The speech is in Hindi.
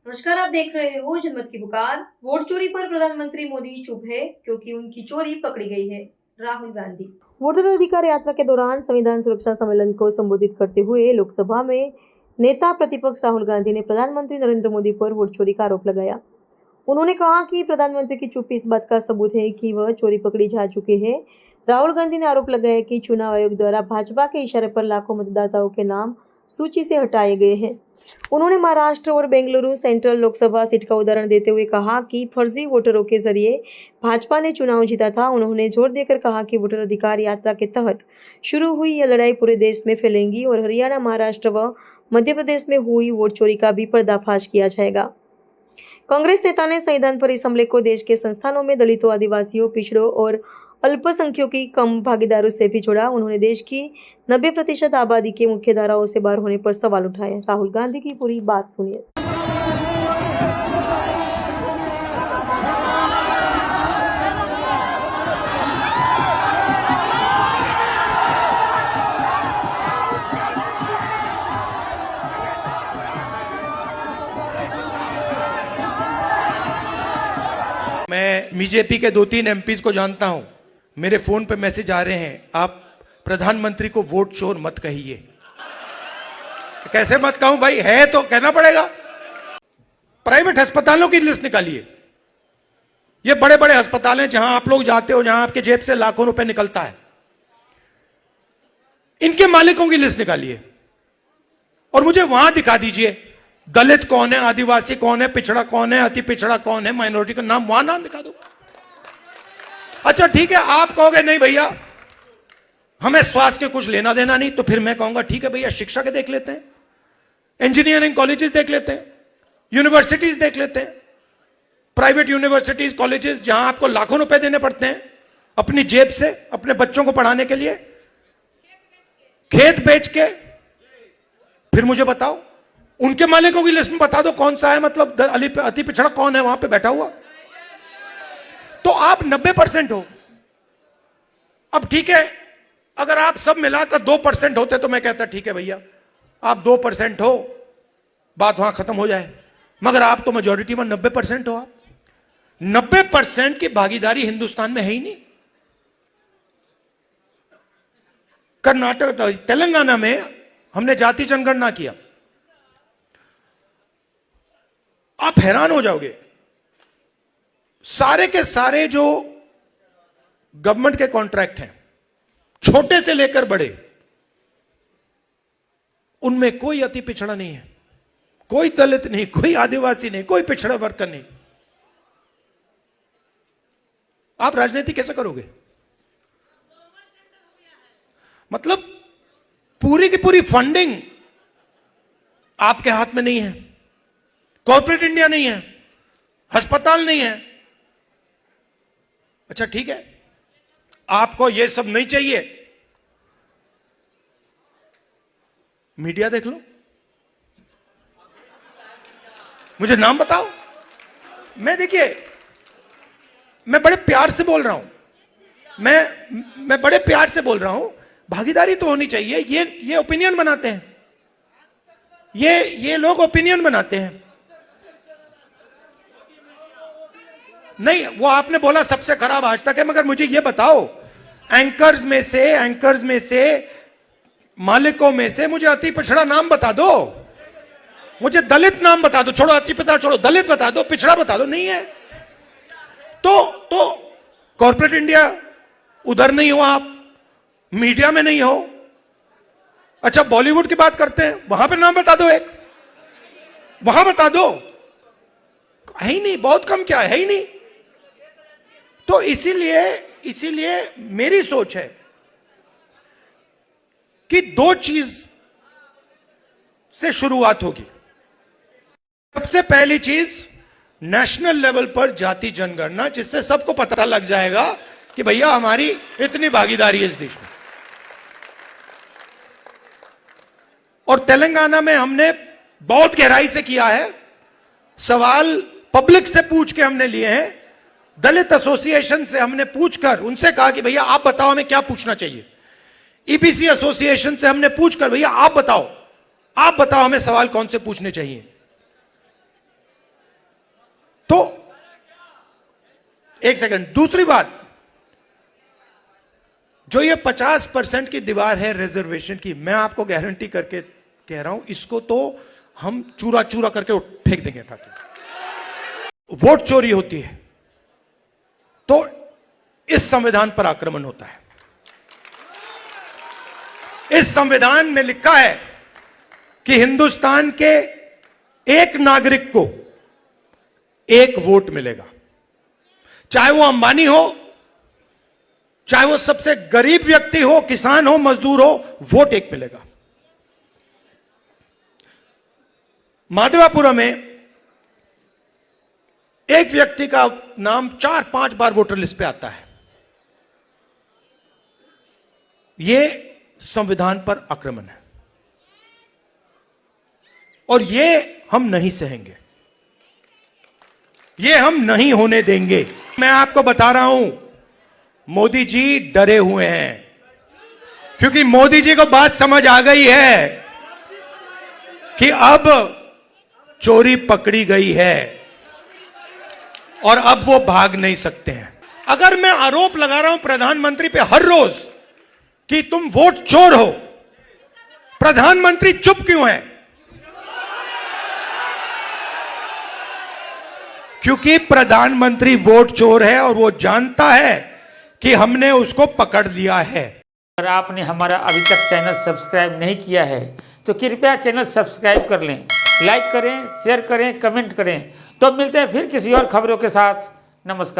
नमस्कार, आप देख रहे हो जनमत की पुकार। वोट चोरी पर प्रधानमंत्री मोदी चुप है क्योंकि उनकी चोरी पकड़ी गई है। राहुल गांधी। वोटर अधिकार यात्रा के दौरान संविधान सुरक्षा सम्मेलन को संबोधित करते हुए लोकसभा में नेता प्रतिपक्ष राहुल गांधी ने प्रधानमंत्री नरेंद्र मोदी पर वोट चोरी का आरोप लगाया। उन्होंने कहा कि प्रधानमंत्री की चुप्पी इस बात का सबूत है कि वह चोरी पकड़ी जा चुके हैं। राहुल गांधी ने आरोप लगाया कि चुनाव आयोग द्वारा भाजपा के इशारे पर लाखों मतदाताओं के नाम सूची से हटाए गए हैं। उन्होंने महाराष्ट्र और बेंगलुरु सेंट्रल लोकसभा सीट का उदाहरण देते हुए कहा कि फर्जी वोटरों के जरिए भाजपा ने चुनाव जीता था। उन्होंने जोर देकर कहा कि वोटर अधिकार यात्रा के तहत शुरू हुई यह लड़ाई पूरे देश में फैलेगी और हरियाणा, महाराष्ट्र व मध्य प्रदेश में हुई वोट चोरी का भी पर्दाफाश किया जाएगा। कांग्रेस नेता ने संविधान पर इस हमले को देश के संस्थानों में दलितों, आदिवासियों, पिछड़ों और अल्पसंख्यकों की कम भागीदारों से भी जोड़ा। उन्होंने देश की 90% आबादी के मुख्य धाराओं से बाहर होने पर सवाल उठाए। राहुल गांधी की पूरी बात सुनिए। मैं बीजेपी के 2-3 एमपीज को जानता हूं। मेरे फोन पे मैसेज आ रहे हैं, आप प्रधानमंत्री को वोट चोर मत कहिए। कैसे मत कहूं भाई, है तो कहना पड़ेगा। प्राइवेट अस्पतालों की लिस्ट निकालिए। ये बड़े बड़े अस्पताल हैं जहां आप लोग जाते हो, जहां आपके जेब से लाखों रुपए निकलता है। इनके मालिकों की लिस्ट निकालिए और मुझे वहां दिखा दीजिए दलित कौन है, आदिवासी कौन है, पिछड़ा कौन है, अति पिछड़ा कौन है, माइनॉरिटी का नाम, वहां नाम दिखा दो। अच्छा ठीक है, आप कहोगे नहीं भैया हमें स्वास्थ्य के कुछ लेना देना नहीं, तो फिर मैं कहूंगा ठीक है भैया शिक्षा के देख लेते हैं, इंजीनियरिंग कॉलेजेस देख लेते हैं, यूनिवर्सिटीज देख लेते हैं। प्राइवेट यूनिवर्सिटीज, कॉलेजेस जहां आपको लाखों रुपए देने पड़ते हैं अपनी जेब से अपने बच्चों को पढ़ाने के लिए, खेत बेच के। फिर मुझे बताओ उनके मालिकों की लिस्ट में बता दो कौन सा है, मतलब अति पिछड़ा कौन है वहां पे बैठा हुआ। तो आप 90% हो। अब ठीक है, अगर आप सब मिलाकर 2% होते तो मैं कहता ठीक है भैया आप 2% हो, बात वहां खत्म हो जाए। मगर आप तो मेजोरिटी में 90% हो। आप 90% की भागीदारी हिंदुस्तान में है ही नहीं। कर्नाटक, तेलंगाना में हमने जाति जनगणना किया, आप हैरान हो जाओगे। सारे के सारे जो गवर्नमेंट के कॉन्ट्रैक्ट हैं, छोटे से लेकर बड़े, उनमें कोई अति पिछड़ा नहीं है, कोई दलित नहीं, कोई आदिवासी नहीं, कोई पिछड़ा वर्ग का नहीं। आप राजनीति कैसे करोगे? मतलब पूरी की पूरी फंडिंग आपके हाथ में नहीं है, कॉर्पोरेट इंडिया नहीं है, अस्पताल नहीं है। अच्छा ठीक है, आपको यह सब नहीं चाहिए, मीडिया देख लो, मुझे नाम बताओ। मैं देखिए, मैं बड़े प्यार से बोल रहा हूं, मैं बड़े प्यार से बोल रहा हूं। भागीदारी तो होनी चाहिए। ये ओपिनियन बनाते हैं, ये लोग ओपिनियन बनाते हैं। नहीं, वो आपने बोला सबसे खराब आज तक है, मगर मुझे ये बताओ एंकर्स में से मालिकों में से मुझे अति पिछड़ा नाम बता दो, मुझे दलित नाम बता दो। छोड़ो अति पिछड़ा, छोड़ो, दलित बता दो, पिछड़ा बता दो। नहीं है तो कॉर्पोरेट इंडिया उधर नहीं हो, आप मीडिया में नहीं हो। अच्छा बॉलीवुड की बात करते हैं, वहां पे नाम बता दो, एक वहां बता दो। है ही नहीं, बहुत कम, क्या है ही नहीं। तो इसीलिए मेरी सोच है कि 2 चीज से शुरुआत होगी। सबसे पहली चीज नेशनल लेवल पर जाति जनगणना, जिससे सबको पता लग जाएगा कि भैया हमारी इतनी भागीदारी है इस देश में। और तेलंगाना में हमने बहुत गहराई से किया है, सवाल पब्लिक से पूछ के हमने लिए हैं। दलित एसोसिएशन से हमने पूछकर उनसे कहा कि भैया आप बताओ हमें क्या पूछना चाहिए। ईबीसी एसोसिएशन से हमने पूछकर भैया आप बताओ हमें सवाल कौन से पूछने चाहिए। एक सेकंड, दूसरी बात, जो ये 50% की दीवार है रिजर्वेशन की, मैं आपको गारंटी करके कह रहा हूं, इसको तो हम चूरा चूरा करके फेंक देंगे उठा के। वोट चोरी होती है तो इस संविधान पर आक्रमण होता है। इस संविधान में लिखा है कि हिंदुस्तान के एक नागरिक को एक वोट मिलेगा, चाहे वो अंबानी हो, चाहे वो सबसे गरीब व्यक्ति हो, किसान हो, मजदूर हो, वोट एक मिलेगा। माधवापुरम में एक व्यक्ति का नाम 4-5 बार वोटर लिस्ट पे आता है। यह संविधान पर आक्रमण है और यह हम नहीं सहेंगे, यह हम नहीं होने देंगे। मैं आपको बता रहा हूं, मोदी जी डरे हुए हैं, क्योंकि मोदी जी को बात समझ आ गई है कि अब चोरी पकड़ी गई है और अब वो भाग नहीं सकते हैं। अगर मैं आरोप लगा रहा हूं प्रधानमंत्री पे हर रोज कि तुम वोट चोर हो, प्रधानमंत्री चुप क्यों है? क्योंकि प्रधानमंत्री वोट चोर है और वो जानता है कि हमने उसको पकड़ लिया है। अगर आपने हमारा अभी तक चैनल सब्सक्राइब नहीं किया है तो कृपया चैनल सब्सक्राइब कर लें, लाइक करें, शेयर करें, कमेंट करें। तो मिलते हैं फिर किसी और खबरों के साथ। नमस्कार।